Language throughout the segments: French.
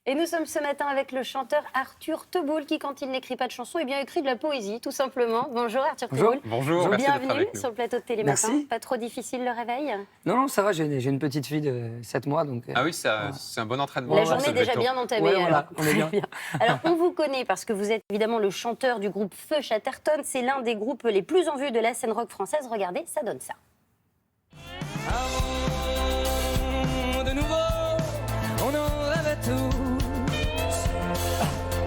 Et nous sommes ce matin avec le chanteur Arthur Teboul qui, quand il n'écrit pas de chansons, eh bien, écrit de la poésie, tout simplement. Bonjour Arthur Bonjour. Teboul. Bonjour, merci d'être Bienvenue avec nous. sur le plateau de Télématin. Merci. Pas trop difficile le réveil? Non, ça va, j'ai une petite fille de 7 mois. Donc, Ah oui, c'est un bon entraînement. La ça journée est devait déjà être tôt. bien entamée. Ouais, alors. voilà, on est bien. Très bien. Alors, on vous connaît parce que vous êtes évidemment le chanteur du groupe Feu Chatterton. C'est l'un des groupes les plus en vue de la scène rock française. Regardez, ça donne ça. Avant de nouveau, on en rêvait tous.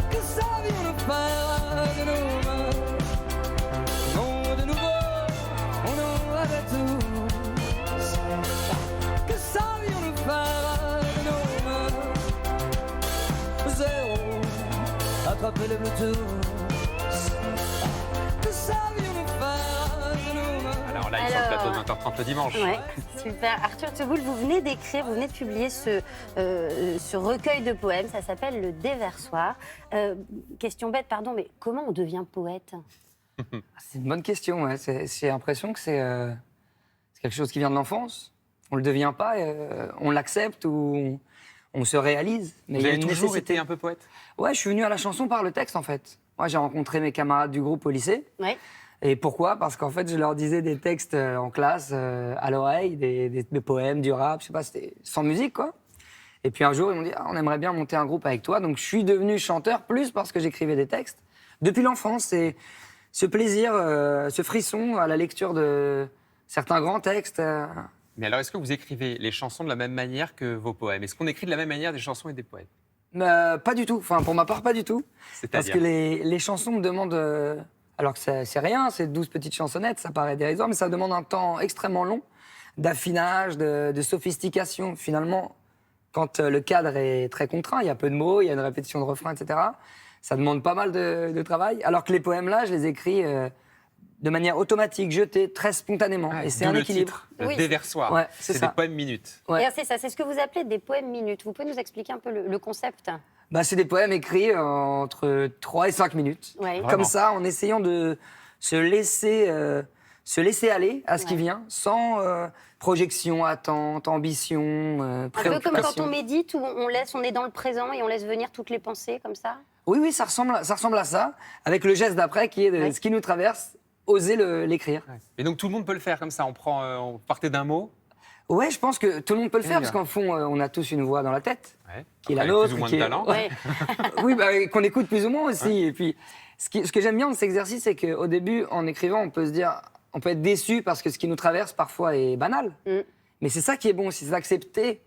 Que savions-nous faire de nos mains? Non, de nouveau, on en rêvait tous. Que savions-nous faire de nos mains? Zéro, attraper le Bluetooth. Que savions-nous faire de nos mains? Alors là, il sur le plateau de 20h30 le dimanche. Ouais, super. Arthur Teboul, vous venez d'écrire, vous venez de publier ce recueil de poèmes. Ça s'appelle Le Déversoir. Question bête, pardon, mais comment on devient poète? C'est une bonne question. Ouais. J'ai l'impression que c'est quelque chose qui vient de l'enfance. On ne le devient pas, on l'accepte ou on se réalise. Mais Vous il y a avez une toujours nécessité. été un peu poète? Ouais, je suis venu à la chanson par le texte, en fait. Moi, j'ai rencontré mes camarades du groupe au lycée. Ouais. Et pourquoi? Parce qu'en fait, je leur disais des textes en classe, à l'oreille, des poèmes, du rap, je sais pas, c'était sans musique, quoi. Et puis un jour, ils m'ont dit, ah, on aimerait bien monter un groupe avec toi. Donc je suis devenu chanteur, plus parce que j'écrivais des textes. Depuis l'enfance, c'est ce plaisir, ce frisson à la lecture de certains grands textes. Mais alors, est-ce que vous écrivez les chansons de la même manière que vos poèmes? Est-ce qu'on écrit de la même manière des chansons et des poèmes? Pas du tout, enfin pour ma part, pas du tout. Parce C'est-à-dire que les chansons me demandent, alors que c'est rien, c'est 12 petites chansonnettes, ça paraît dérisoire, mais ça demande un temps extrêmement long d'affinage, de sophistication. Finalement, quand le cadre est très contraint, il y a peu de mots, il y a une répétition de refrains, etc., ça demande pas mal de travail. Alors que les poèmes là, je les écris de manière automatique, jetée, très spontanément. Ouais, et c'est d'où un le équilibre. titre, Le Oui. Déversoir. Ouais, c'est c'est ça. des poèmes minutes. Ouais. Et alors, c'est ça, c'est ce que vous appelez des poèmes minutes. Vous pouvez nous expliquer un peu le concept? Bah, c'est des poèmes écrits entre 3 et 5 minutes. Ouais. Vraiment. Comme ça, en essayant de se laisser aller à ce qui Ouais. vient, sans projection, attente, ambition, Un peu comme préoccupation. quand on médite, où on est dans le présent et on laisse venir toutes les pensées, comme ça? Oui, ça ressemble à ça, avec le geste d'après qui est Ouais. ce qui nous traverse, oser l'écrire. Ouais. Et donc tout le monde peut le faire comme ça. On partait d'un mot. Ouais, je pense que tout le monde peut le faire, Bien. parce qu'en fond, on a tous une voix dans la tête, Ouais. qui est la Avec nôtre. Plus ou moins qui de est- talent. Ouais. Oui, qu'on écoute plus ou moins aussi. Et puis, ce que j'aime bien de cet exercice, c'est qu'au début, en écrivant, on peut se dire, on peut être déçu parce que ce qui nous traverse parfois est banal. Mm. Mais c'est ça qui est bon, c'est d'accepter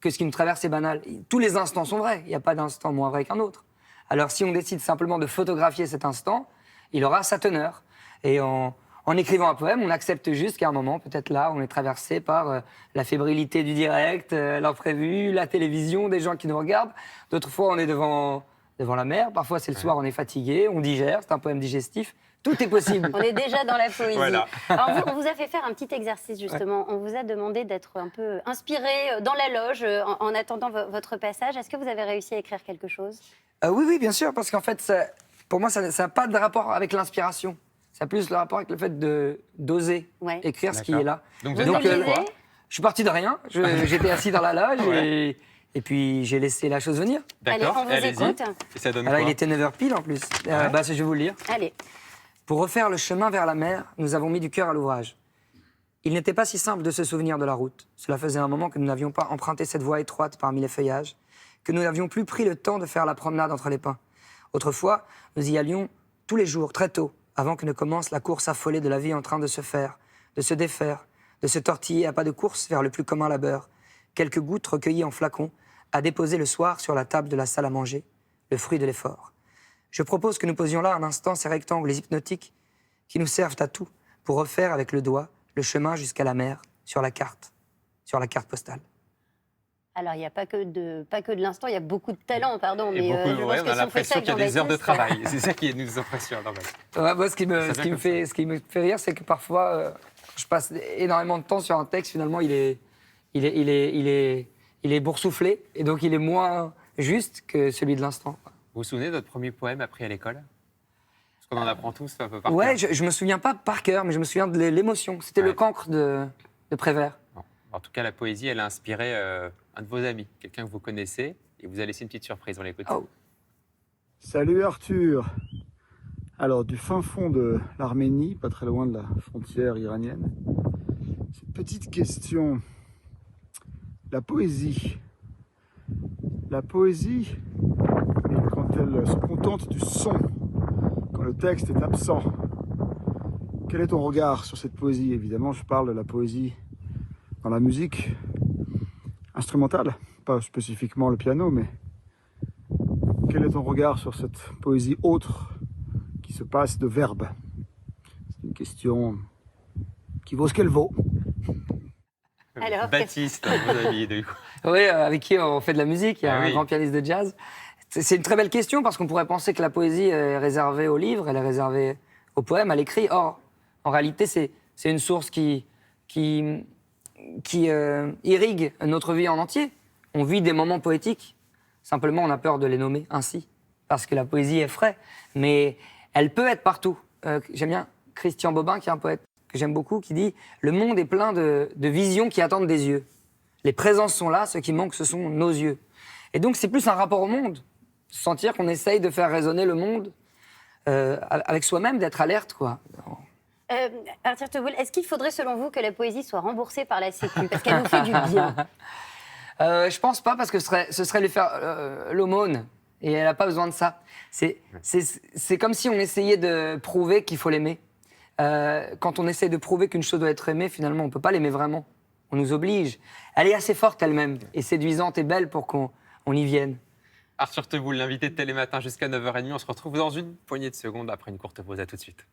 que ce qui nous traverse est banal. Tous les instants sont vrais. Il n'y a pas d'instant moins vrai qu'un autre. Alors, si on décide simplement de photographier cet instant, il aura sa teneur. Et en écrivant un poème, on accepte juste qu'à un moment, peut-être là, on est traversé par la fébrilité du direct, l'imprévu, la télévision, des gens qui nous regardent. D'autres fois, on est devant la mer. Parfois, c'est le soir, on est fatigué, on digère. C'est un poème digestif. Tout est possible. On est déjà dans la poésie. Voilà. Alors, on vous a fait faire un petit exercice, justement. On vous a demandé d'être un peu inspiré dans la loge en attendant votre passage. Est-ce que vous avez réussi à écrire quelque chose? Oui, bien sûr, parce qu'en fait, pour moi, ça n'a pas de rapport avec l'inspiration. Ça a plus le rapport avec le fait d'oser Ouais. écrire ce qui D'accord. est là. Donc Vous vous nous êtes parti lisez de quoi? Je suis parti de rien. J'étais assis dans la loge et puis j'ai laissé la chose venir. D'accord. Allez, on vous allez-y. écoute. Et ça donne Alors, quoi? il était 9h pile en plus. Ouais. Je vais vous le lire. Allez. Pour refaire le chemin vers la mer, nous avons mis du cœur à l'ouvrage. Il n'était pas si simple de se souvenir de la route. Cela faisait un moment que nous n'avions pas emprunté cette voie étroite parmi les feuillages, que nous n'avions plus pris le temps de faire la promenade entre les pins. Autrefois, nous y allions tous les jours, très tôt, avant que ne commence la course affolée de la vie en train de se faire, de se défaire, de se tortiller à pas de course vers le plus commun labeur. Quelques gouttes recueillies en flacons, à déposer le soir sur la table de la salle à manger, le fruit de l'effort. Je propose que nous posions là un instant ces rectangles hypnotiques qui nous servent à tout pour refaire avec le doigt le chemin jusqu'à la mer sur la carte postale. Alors, il n'y a pas que de l'instant, il y a beaucoup de talent, pardon. Et Mais beaucoup, je ouais, pense on que a si on fait ça l'impression avec qu'il y a des heures de Jean-Baptiste, travail. C'est ça qui nous impressionne. En fait. Ouais, moi, ce qui Ça me vient fait rire, c'est que parfois, je passe énormément de temps sur un texte. Finalement, il est boursouflé et donc il est moins juste que celui de l'instant. Vous vous souvenez de votre premier poème appris à l'école? Parce qu'on en apprend tous un peu par Ouais, cœur. je me souviens pas par cœur, mais je me souviens de l'émotion. C'était Ouais. le cancre de Prévert. Bon. En tout cas, la poésie, elle a inspiré un de vos amis, quelqu'un que vous connaissez. Il vous a laissé une petite surprise, on l'écoute. Oh. Salut Arthur. Alors, du fin fond de l'Arménie, pas très loin de la frontière iranienne, cette petite question. La poésie. La poésie, quand elle se contente du son, quand le texte est absent, quel est ton regard sur cette poésie? Évidemment, je parle de la poésie dans la musique instrumentale, pas spécifiquement le piano, mais quel est ton regard sur cette poésie autre qui se passe de verbes? C'est une question qui vaut ce qu'elle vaut. Alors, Baptiste, vos amis, du coup. Oui, avec qui on fait de la musique, il y a Ah un oui. grand pianiste de jazz. C'est une très belle question parce qu'on pourrait penser que la poésie est réservée au livre, elle est réservée au poème, à l'écrit. Or, en réalité, c'est une source qui irrigue notre vie en entier. On vit des moments poétiques. Simplement, on a peur de les nommer ainsi, parce que la poésie est vraie. Mais elle peut être partout. J'aime bien Christian Bobin, qui est un poète que j'aime beaucoup, qui dit « Le monde est plein de visions qui attendent des yeux. Les présences sont là, ce qui manque, ce sont nos yeux. » Et donc, c'est plus un rapport au monde. Sentir qu'on essaye de faire résonner le monde avec soi-même, d'être alerte, quoi. Arthur Teboul, est-ce qu'il faudrait, selon vous, que la poésie soit remboursée par la Sécu? Parce qu'elle nous fait du bien. Je pense pas, parce que ce serait lui faire l'aumône. Et elle n'a pas besoin de ça. C'est comme si on essayait de prouver qu'il faut l'aimer. Quand on essaie de prouver qu'une chose doit être aimée, finalement, on ne peut pas l'aimer vraiment. On nous oblige. Elle est assez forte elle-même, et séduisante et belle pour qu'on y vienne. Arthur Teboul, l'invité de Télématin jusqu'à 9h30. On se retrouve dans une poignée de secondes après une courte pause. À tout de suite.